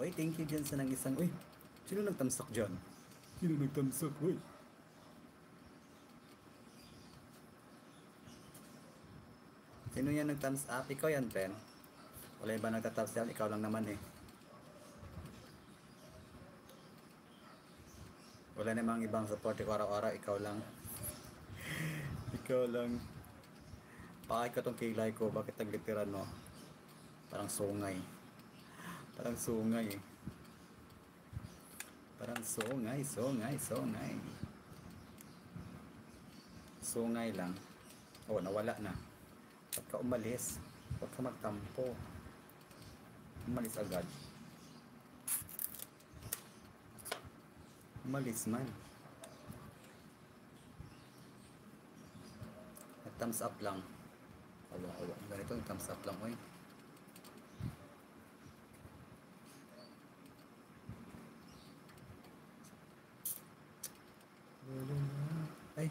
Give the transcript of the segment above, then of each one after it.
Uy, thank you dyan sa nang isang... Uy, sino nagtamsak dyan? Sino nagtamsak? Uy. Sino yan nag-thumbs up? Ikaw yan, friend. Wala iba nagtatapos yan? Ikaw lang naman eh. Wala namang ibang support ko araw-araw. Ikaw lang. Ikaw lang. Pakay ko tong kilay ko. Bakit naglitiran mo? Parang sungay. Parang sungay eh. Parang sungay. Sungay lang. Oh, nawala na. Huwag ka umalis. Huwag ka magtampo. Umalis agad. Umalis man. Thumbs up lang. Awa. Ganito yung thumbs up lang. Oy. Ay.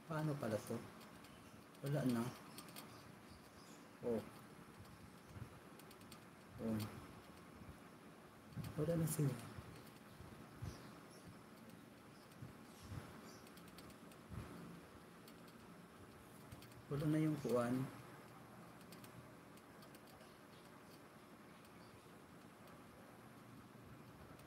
Paano pala to? Wala na. Oh. Wala na siya. Wala na yung kuwan.